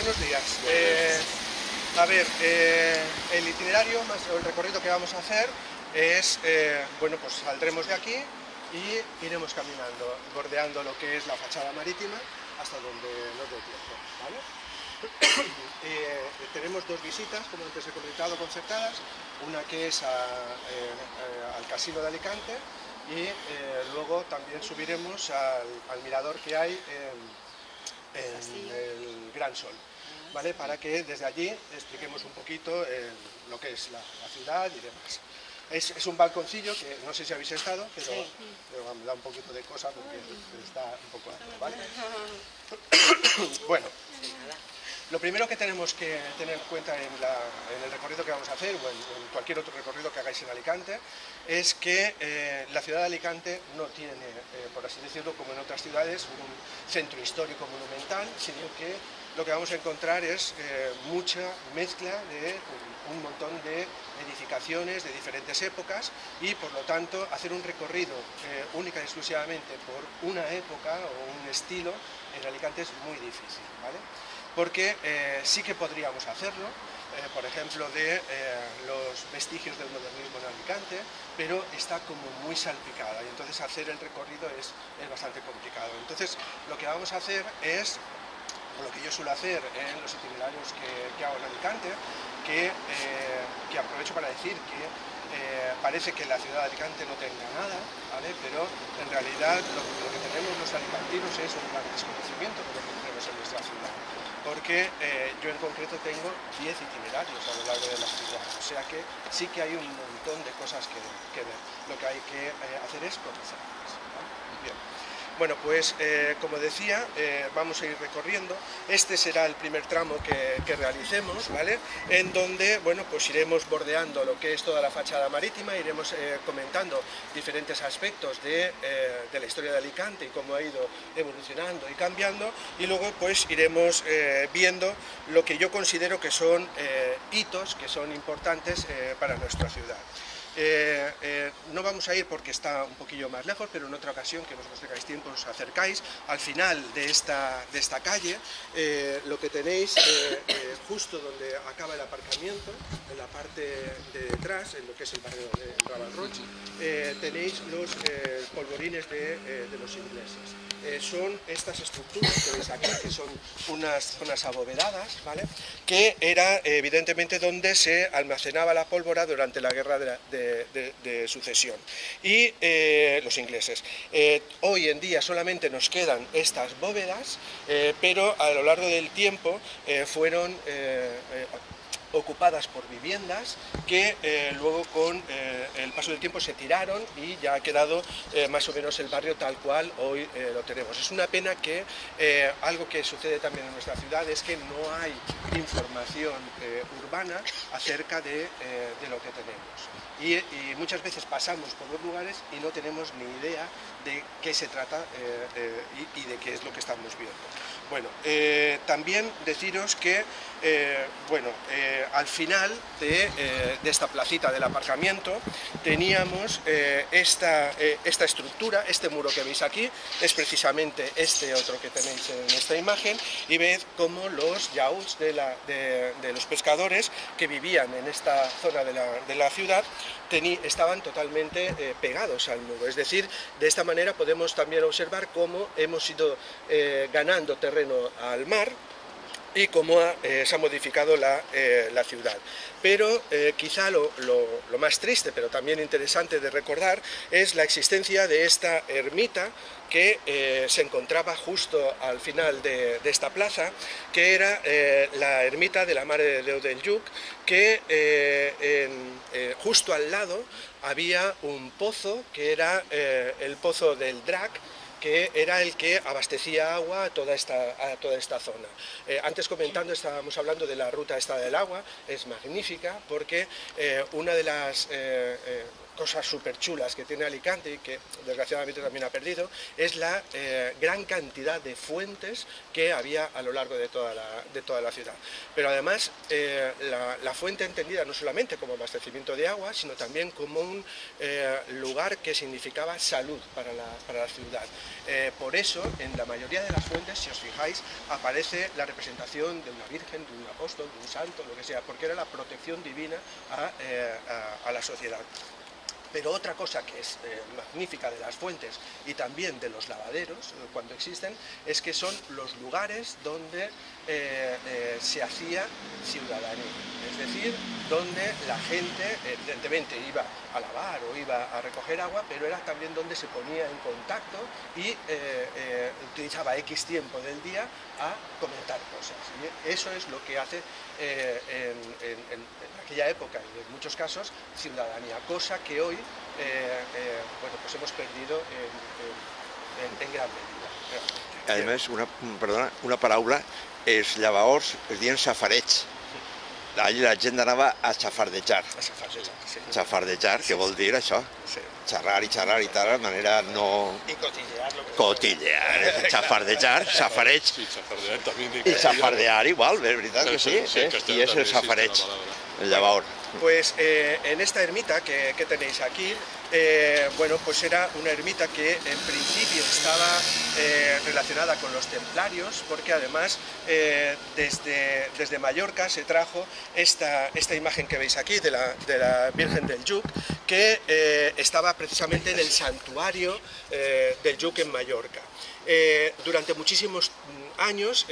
buenos días. El itinerario, o el recorrido que vamos a hacer es, bueno, pues saldremos de aquí y iremos caminando, bordeando lo que es la fachada marítima hasta donde nos dé tiempo, ¿vale? Tenemos dos visitas, como antes he comentado, concertadas, una que es al Casino de Alicante y luego también subiremos al mirador que hay en el Gran Sol, ¿vale? Para que desde allí expliquemos un poquito lo que es la ciudad y demás. Es un balconcillo que no sé si habéis estado, pero me da un poquito de cosa porque está un poco alto, ¿vale? Bueno, lo primero que tenemos que tener en cuenta en el recorrido que vamos a hacer, o en cualquier otro recorrido que hagáis en Alicante, es que la ciudad de Alicante no tiene, por así decirlo, como en otras ciudades, un centro histórico monumental, sino que lo que vamos a encontrar es mucha mezcla de un montón de edificaciones de diferentes épocas y, por lo tanto, hacer un recorrido única y exclusivamente por una época o un estilo en Alicante es muy difícil, ¿vale? Porque sí que podríamos hacerlo, por ejemplo, de los vestigios del modernismo en Alicante, pero está como muy salpicada y entonces hacer el recorrido es bastante complicado. Entonces, lo que vamos a hacer es, o lo que yo suelo hacer en los itinerarios que hago en Alicante, que aprovecho para decir que parece que la ciudad de Alicante no tenga nada, ¿vale? Pero en realidad lo que tenemos los alicantinos es un gran desconocimiento de lo que tenemos en nuestra ciudad, porque yo en concreto tengo 10 itinerarios a lo largo de la ciudad, o sea que sí que hay un montón de cosas que ver. Lo que hay que hacer es conocerlas, ¿vale? Bien. Bueno, pues como decía, vamos a ir recorriendo. Este será el primer tramo que realicemos, ¿vale? En donde, bueno, pues iremos bordeando lo que es toda la fachada marítima, iremos comentando diferentes aspectos de la historia de Alicante y cómo ha ido evolucionando y cambiando, y luego pues iremos viendo lo que yo considero que son hitos que son importantes para nuestra ciudad. No vamos a ir porque está un poquillo más lejos, pero en otra ocasión que vosotros tengáis tiempo os acercáis. Al final de esta calle lo que tenéis justo donde acaba el aparcamiento, en la parte de detrás, en lo que es el barrio de Raval Roig, tenéis los polvorines de los ingleses. Son estas estructuras que veis aquí, que son unas zonas abovedadas, ¿vale? Que era evidentemente donde se almacenaba la pólvora durante la guerra de sucesión, y los ingleses. Hoy en día solamente nos quedan estas bóvedas, pero a lo largo del tiempo fueron ocupadas por viviendas que luego con el paso del tiempo se tiraron y ya ha quedado más o menos el barrio tal cual hoy lo tenemos. Es una pena que algo que sucede también en nuestra ciudad es que no hay información urbana acerca de lo que tenemos. Y muchas veces pasamos por los lugares y no tenemos ni idea de qué se trata y de qué es lo que estamos viendo. Bueno, también deciros que al final de esta placita del aparcamiento teníamos esta estructura, este muro que veis aquí, es precisamente este otro que tenéis en esta imagen, y ved cómo los yauls de los pescadores que vivían en esta zona de la ciudad estaban totalmente pegados al muro. Es decir, de esta manera podemos también observar cómo hemos ido ganando terreno al mar y cómo se ha modificado la ciudad. Pero quizá lo más triste, pero también interesante de recordar, es la existencia de esta ermita que se encontraba justo al final de esta plaza, que era la ermita de la Mare de Déu del Lluc, que justo al lado había un pozo, que era el pozo del Drac, que era el que abastecía agua a toda esta zona. Antes comentando, estábamos hablando de la ruta esta del agua, es magnífica porque una de las cosas súper chulas que tiene Alicante y que desgraciadamente también ha perdido, es la gran cantidad de fuentes que había a lo largo de toda la ciudad. Pero además la fuente entendida no solamente como abastecimiento de agua, sino también como un lugar que significaba salud para la ciudad. Por eso, en la mayoría de las fuentes, si os fijáis, aparece la representación de una virgen, de un apóstol, de un santo, lo que sea, porque era la protección divina a la sociedad. Pero otra cosa que es magnífica de las fuentes y también de los lavaderos, cuando existen, es que son los lugares donde se hacía ciudadanía. Es decir, donde la gente, evidentemente, iba a lavar o iba a recoger agua, pero era también donde se ponía en contacto y utilizaba X tiempo del día a comentar cosas. Y eso es lo que hace en aquella época y en muchos casos ciudadanía, cosa que hoy bueno, pues hemos perdido en gran medida. Además, una paraula és llavors, es diuen safareig. Allà la gent anava a xafardejar. A xafardejar, sí. Xafardejar, que vol dir això. Sí. Xerrar i xerrar i tal, de manera no... I cotillear. Cotillear, xafardejar, safareig. Sí, xafardear també. I xafardear igual, és veritat que sí. I és el safareig, el llavor. Pues en esta ermita que tenéis aquí, bueno, pues era una ermita que en principio estaba relacionada con los templarios, porque además desde Mallorca se trajo esta imagen que veis aquí de la Virgen del Lluc, que estaba precisamente en el santuario del Lluc en Mallorca. Durante muchísimos años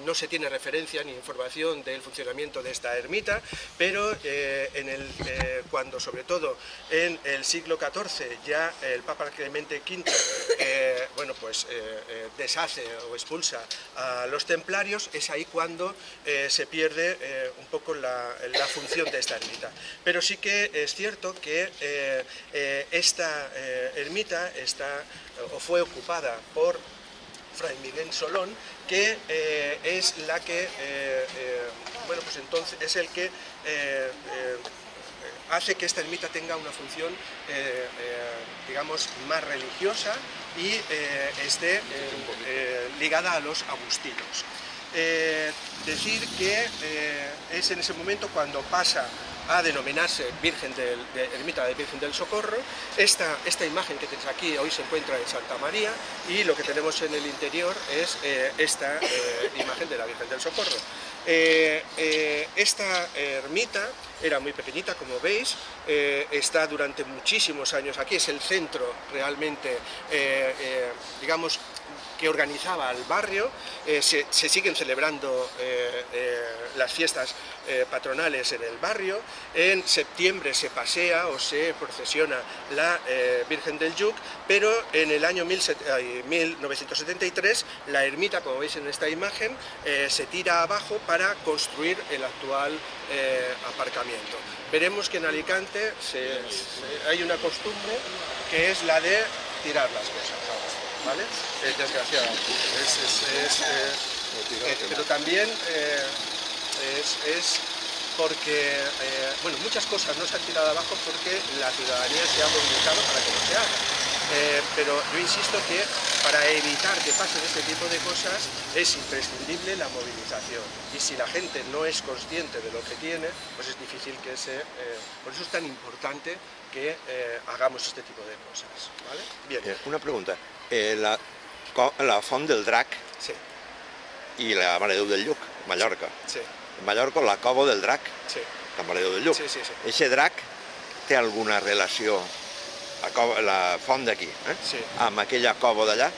no se tiene referencia ni información del funcionamiento de esta ermita, pero cuando sobre todo en el siglo XIV ya el Papa Clemente V bueno, pues, deshace o expulsa a los templarios, es ahí cuando se pierde un poco la función de esta ermita. Pero sí que es cierto que esta ermita fue ocupada por Fray Miguel Solón, que es la que, bueno, pues entonces es el que hace que esta ermita tenga una función, digamos, más religiosa y esté ligada a los agustinos. Decir que es en ese momento cuando pasa a denominarse Ermita de Virgen del Socorro. Esta imagen que tenéis aquí hoy se encuentra en Santa María y lo que tenemos en el interior es esta imagen de la Virgen del Socorro. Esta ermita era muy pequeñita, como veis, está durante muchísimos años aquí, es el centro realmente, digamos, que organizaba el barrio. Se siguen celebrando las fiestas patronales en el barrio. En septiembre se pasea o se procesiona la Virgen del Lluc, pero en el año 1973 la ermita, como veis en esta imagen, se tira abajo para construir el actual aparcamiento. Veremos que en Alicante hay una costumbre que es la de tirar las cosas, ¿vale? Desgraciadamente. Pero también es porque, bueno, muchas cosas no se han tirado abajo porque la ciudadanía se ha movilizado para que no se haga. Pero yo insisto que para evitar que pasen este tipo de cosas es imprescindible la movilización. Y si la gente no es consciente de lo que tiene, pues es difícil que por eso es tan importante que hagamos este tipo de cosas, ¿vale? Bien. Una pregunta. La Font del Drac, sí, i la Mare de Déu del Lluc, Mallorca. Sí. Mallorca, la Cova del Drac, sí, la Mare de Déu del Lluc. Sí, sí, sí. Eixe drac té alguna relació, la font d'aquí, Sí. amb aquella cova d'allà?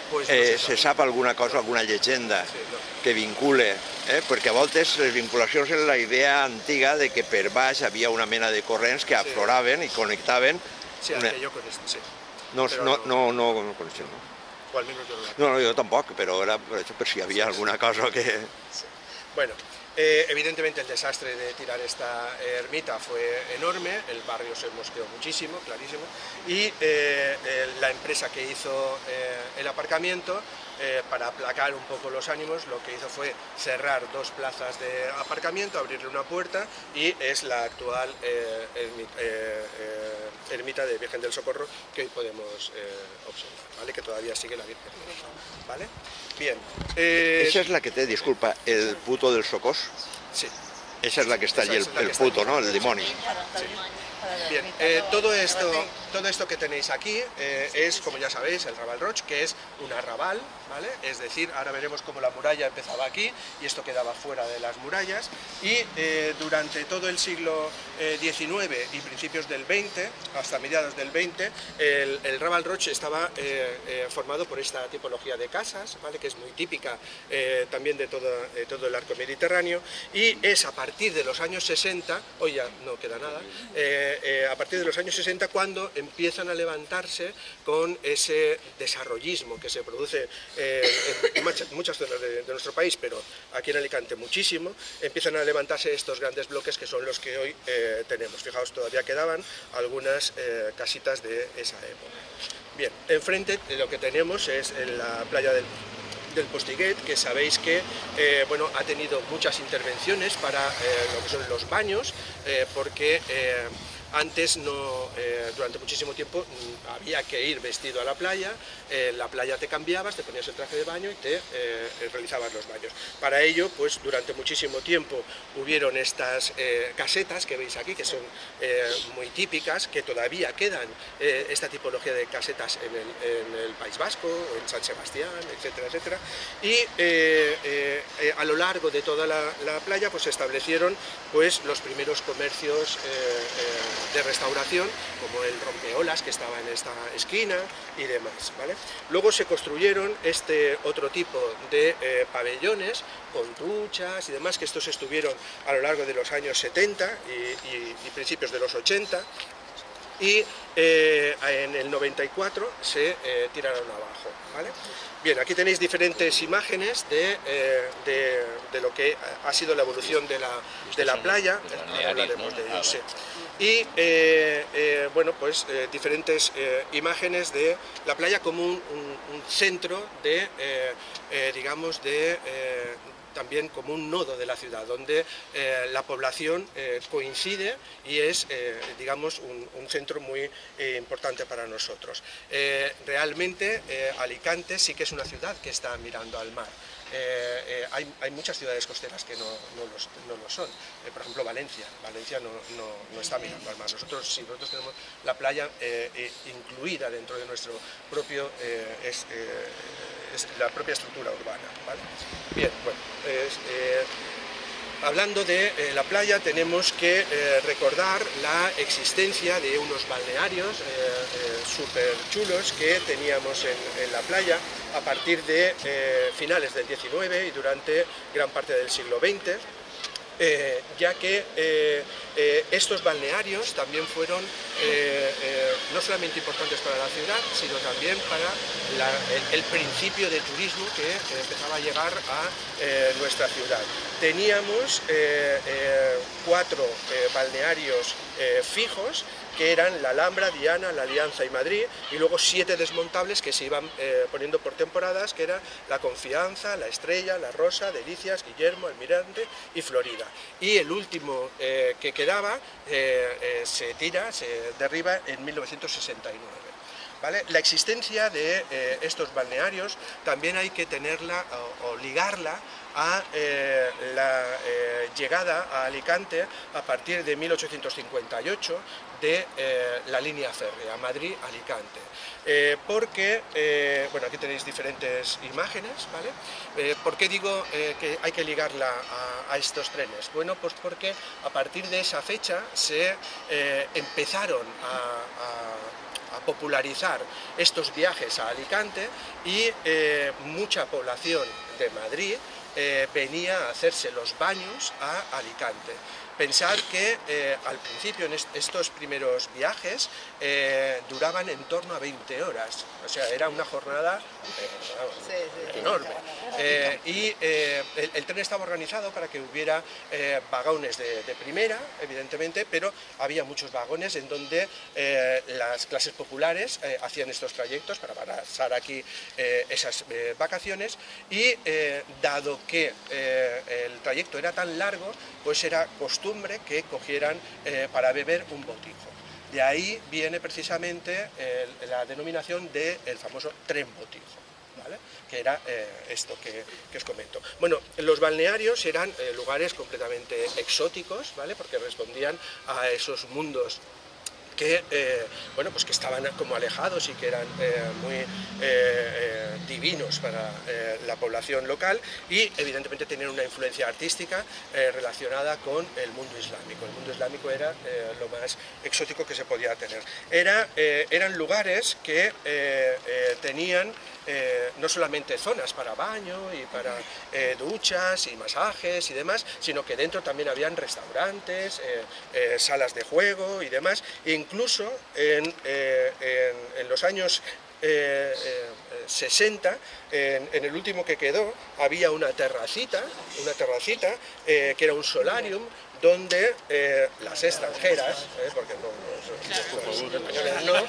Pues no se sap alguna cosa, alguna llegenda Sí, no. que vincule, perquè a voltes les vinculacions és la idea antiga de que per baix havia una mena de corrents que afloraven i connectaven. Sí, el que yo con esto, sí. No coneixem, no? O al menos yo no la No, jo tampoc, però era per això, per si hi havia alguna cosa que... Sí. Bueno, Evidentemente el desastre de tirar esta ermita fue enorme, el barrio se mosqueó muchísimo, clarísimo, y la empresa que hizo el aparcamiento, para aplacar un poco los ánimos, lo que hizo fue cerrar 2 plazas de aparcamiento, abrirle una puerta, y es la actual ermita de Virgen del Socorro que hoy podemos observar, ¿vale? Que todavía sigue la Virgen, ¿vale? Bien. Esa es la que disculpa, el puto del Socós. Sí. Esa es la que está allí, el puto, ¿no? El demonio. Sí. Bien, todo esto que tenéis aquí es, como ya sabéis, el Raval Roig, que es un arrabal, ¿vale? Es decir, ahora veremos cómo la muralla empezaba aquí y esto quedaba fuera de las murallas, y durante todo el siglo XIX y principios del XX, hasta mediados del XX, el Raval Roig estaba formado por esta tipología de casas, ¿vale? Que es muy típica también de todo el arco mediterráneo, y es a partir de los años 60, hoy ya no queda nada, a partir de los años 60 cuando empiezan a levantarse con ese desarrollismo que se produce en muchas zonas de nuestro país, pero aquí en Alicante muchísimo, empiezan a levantarse estos grandes bloques que son los que hoy tenemos. Fijaos, todavía quedaban algunas casitas de esa época. Bien, enfrente lo que tenemos es la playa del Postiguet, que sabéis que bueno, ha tenido muchas intervenciones para lo que son los baños, porque antes durante muchísimo tiempo había que ir vestido a la playa te cambiabas, te ponías el traje de baño y te realizabas los baños. Para ello, pues durante muchísimo tiempo hubieron estas casetas que veis aquí, que son muy típicas, que todavía quedan esta tipología de casetas en el País Vasco, en San Sebastián, etcétera, etcétera. Y a lo largo de toda la playa pues se establecieron pues los primeros comercios de restauración, como el rompeolas que estaba en esta esquina y demás, ¿vale? Luego se construyeron este otro tipo de pabellones con duchas y demás, que estos estuvieron a lo largo de los años 70 y principios de los 80, y en el 94 se tiraron abajo, ¿vale? Bien, aquí tenéis diferentes imágenes de lo que ha sido la evolución de la playa, hablaremos de ello, sí. Y bueno, pues diferentes imágenes de la playa como un centro de, digamos, también como un nodo de la ciudad, donde la población coincide y es, digamos, un centro muy importante para nosotros. Realmente Alicante sí que es una ciudad que está mirando al mar. Hay muchas ciudades costeras que no lo son. Por ejemplo, Valencia no está mirando al mar. Nosotros tenemos la playa incluida dentro de nuestro propio la propia estructura urbana, ¿vale? Bien, bueno, hablando de la playa, tenemos que recordar la existencia de unos balnearios súper chulos que teníamos en la playa a partir de finales del XIX y durante gran parte del siglo XX, ya que estos balnearios también fueron no solamente importantes para la ciudad, sino también para el principio de turismo que empezaba a llegar a nuestra ciudad. Teníamos 4 balnearios fijos, que eran la Alhambra, Diana, la Alianza y Madrid, y luego 7 desmontables que se iban poniendo por temporadas, que era la Confianza, la Estrella, la Rosa, Delicias, Guillermo, Almirante y Florida. Y el último que quedaba se derriba en 1969. ¿Vale? La existencia de estos balnearios también hay que tenerla o ligarla a la llegada a Alicante a partir de 1858 de la línea férrea Madrid-Alicante. Porque, bueno, aquí tenéis diferentes imágenes, ¿vale? ¿Por qué digo que hay que ligarla a estos trenes? Bueno, pues porque a partir de esa fecha se empezaron a popularizar estos viajes a Alicante y mucha población de Madrid venía a hacerse los baños a Alicante. Pensad que al principio en estos primeros viajes duraban en torno a 20 horas, o sea, era una jornada enorme. Y el tren estaba organizado para que hubiera vagones de primera, evidentemente, pero había muchos vagones en donde las clases populares hacían estos trayectos para pasar aquí esas vacaciones, y dado que el trayecto era tan largo, pues era costumbre que cogieran para beber un botijo. De ahí viene precisamente la denominación del famoso tren botijo, ¿vale? Que era esto que os comento. Bueno, los balnearios eran lugares completamente exóticos, ¿vale? Porque respondían a esos mundos que, bueno, pues que estaban como alejados y que eran muy divinos para la población local, y evidentemente tenían una influencia artística relacionada con el mundo islámico. El mundo islámico era lo más exótico que se podía tener. Eran lugares que tenían no solamente zonas para baño y para duchas y masajes y demás, sino que dentro también habían restaurantes, salas de juego y demás. Incluso en los años 60, en el último que quedó, había una terracita que era un solarium, donde las extranjeras, porque los españoles no,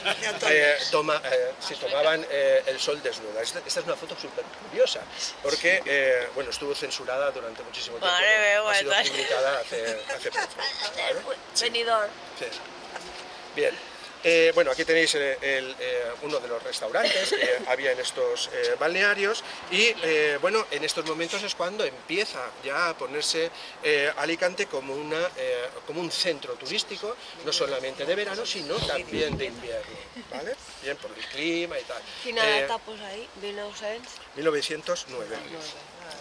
se tomaban el sol desnuda. Esta es una foto súper curiosa, porque bueno, estuvo censurada durante muchísimo tiempo. Ha sido publicada hace poco. Venidor. Sí. Bien. Bueno, aquí tenéis uno de los restaurantes que había en estos balnearios, y bueno, en estos momentos es cuando empieza ya a ponerse Alicante como un centro turístico, no solamente de verano, sino también de invierno, ¿vale? Bien, por el clima y tal. Quina data posa ahí? 1909,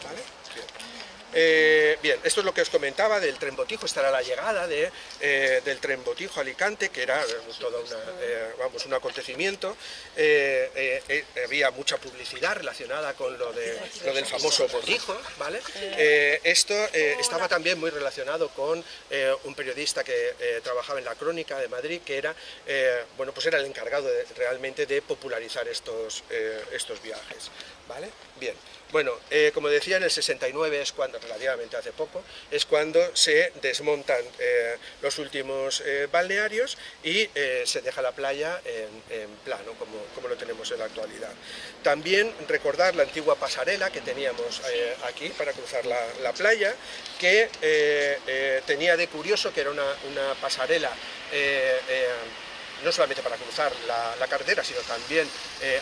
¿vale? Bien. Bien, esto es lo que os comentaba del tren botijo. Esta era la llegada del tren botijo a Alicante, que era todo un acontecimiento. Había mucha publicidad relacionada con lo del famoso botijo, ¿vale? Esto estaba también muy relacionado con un periodista que trabajaba en La Crónica de Madrid, que era, bueno, pues era el encargado realmente de popularizar estos viajes, ¿vale? Bien. Bueno, como decía, en el 69 es cuando, relativamente hace poco, es cuando se desmontan los últimos balnearios y se deja la playa en plano, como lo tenemos en la actualidad. También recordar la antigua pasarela que teníamos aquí para cruzar la playa, que tenía de curioso que era una pasarela no solamente para cruzar la carretera, sino también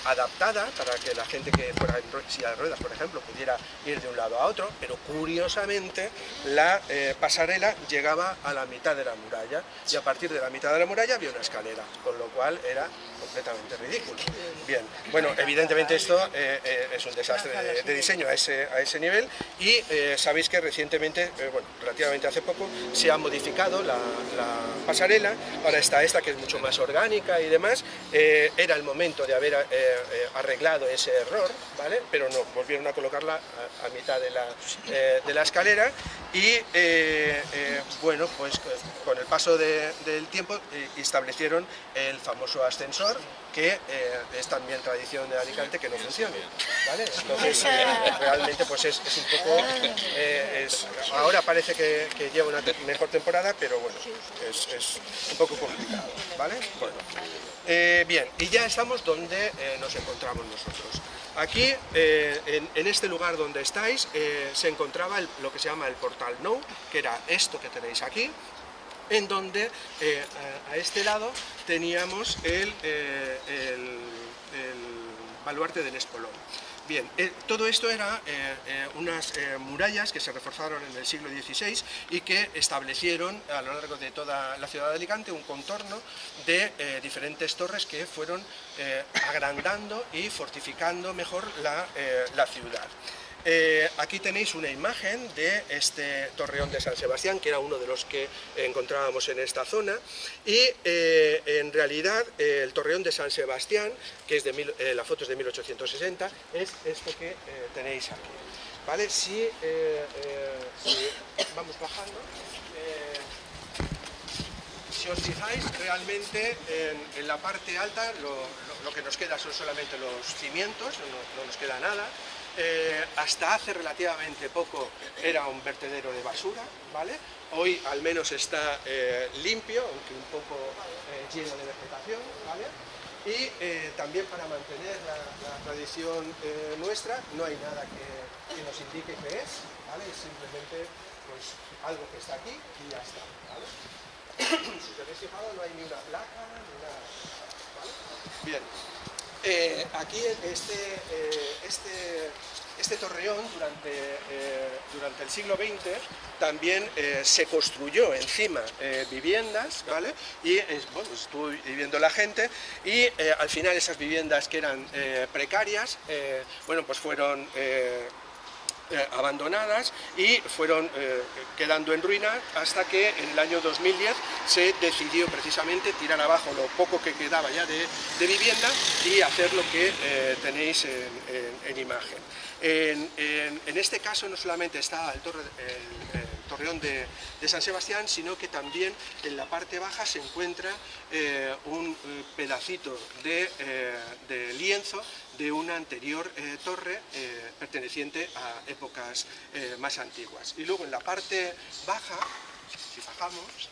adaptada para que la gente que fuera en silla de ruedas, por ejemplo, pudiera ir de un lado a otro, pero curiosamente la pasarela llegaba a la mitad de la muralla, y a partir de la mitad de la muralla había una escalera, con lo cual era completamente ridículo. Bien, bueno, evidentemente esto es un desastre de diseño a ese nivel, y sabéis que recientemente, bueno, relativamente hace poco, se ha modificado la pasarela para esta que es mucho más orgánica y demás. Era el momento de haber arreglado ese error, ¿vale? Pero no, volvieron a colocarla a mitad de la escalera, y bueno, pues con el paso del tiempo establecieron el famoso ascensor, que es también tradición de Alicante que no funciona, ¿vale? Entonces realmente pues es un poco, ahora parece que lleva una mejor temporada, pero bueno, es un poco complicado, ¿vale? Bueno, bien, y ya estamos donde nos encontramos nosotros. Aquí, en este lugar donde estáis, se encontraba lo que se llama el Portal Nou, que era esto que tenéis aquí, en donde a este lado teníamos el baluarte del Espolón. Bien, todo esto era unas murallas que se reforzaron en el siglo XVI y que establecieron a lo largo de toda la ciudad de Alicante un contorno de diferentes torres que fueron agrandando y fortificando mejor la ciudad. Aquí tenéis una imagen de este torreón de San Sebastián, que era uno de los que encontrábamos en esta zona, y en realidad el torreón de San Sebastián, que es la foto es de 1860, es esto que tenéis aquí, ¿vale? Si vamos bajando, Si os fijáis, realmente en la parte alta lo que nos queda son solamente los cimientos, no nos queda nada. Hasta hace relativamente poco era un vertedero de basura, ¿vale? Hoy al menos está limpio, aunque un poco lleno de vegetación, ¿vale? Y también para mantener la tradición nuestra no hay nada que nos indique qué es, ¿vale? Es simplemente pues, algo que está aquí y ya está, ¿vale? Si te habéis fijado no hay ni una placa, ni nada, ¿vale? Bien. Aquí este torreón durante el siglo XX también se construyó encima viviendas, ¿vale? Y bueno, estuvo viviendo la gente y al final esas viviendas que eran precarias, bueno, pues fueron abandonadas y fueron quedando en ruina hasta que en el año 2010 se decidió precisamente tirar abajo lo poco que quedaba ya de vivienda y hacer lo que tenéis en imagen. En este caso no solamente está el torreón de San Sebastián, sino que también en la parte baja se encuentra un pedacito de lienzo de una anterior torre perteneciente a épocas más antiguas. Y luego en la parte baja, si bajamos,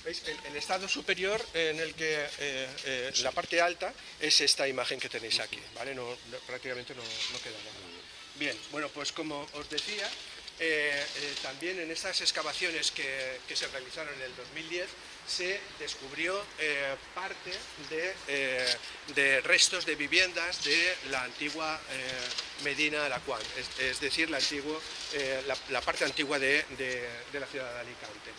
¿veis? El estado superior en el que la parte alta es esta imagen que tenéis aquí, ¿vale? Prácticamente no queda nada. Bien, bueno, pues como os decía, también en estas excavaciones que se realizaron en el 2010 se descubrió parte de restos de viviendas de la antigua Medina de Alacuán, es decir, la parte antigua de la ciudad de Alicante.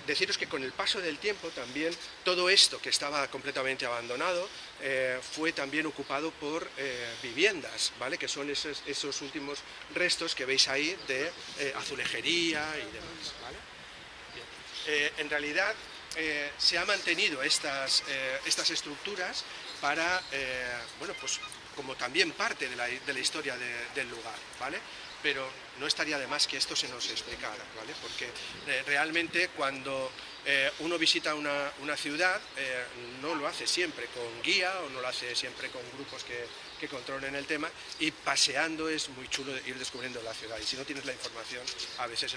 Deciros que con el paso del tiempo también todo esto que estaba completamente abandonado fue también ocupado por viviendas, ¿vale? Que son esos últimos restos que veis ahí de azulejería y demás, ¿vale? Bien. En realidad se han mantenido estas estructuras para, bueno, pues como también parte de la historia del lugar, ¿vale? Pero no estaría de más que esto se nos explicara, ¿vale? Porque realmente cuando uno visita una ciudad no lo hace siempre con guía o no lo hace siempre con grupos que controlen el tema, y paseando es muy chulo ir descubriendo la ciudad, y si no tienes la información a veces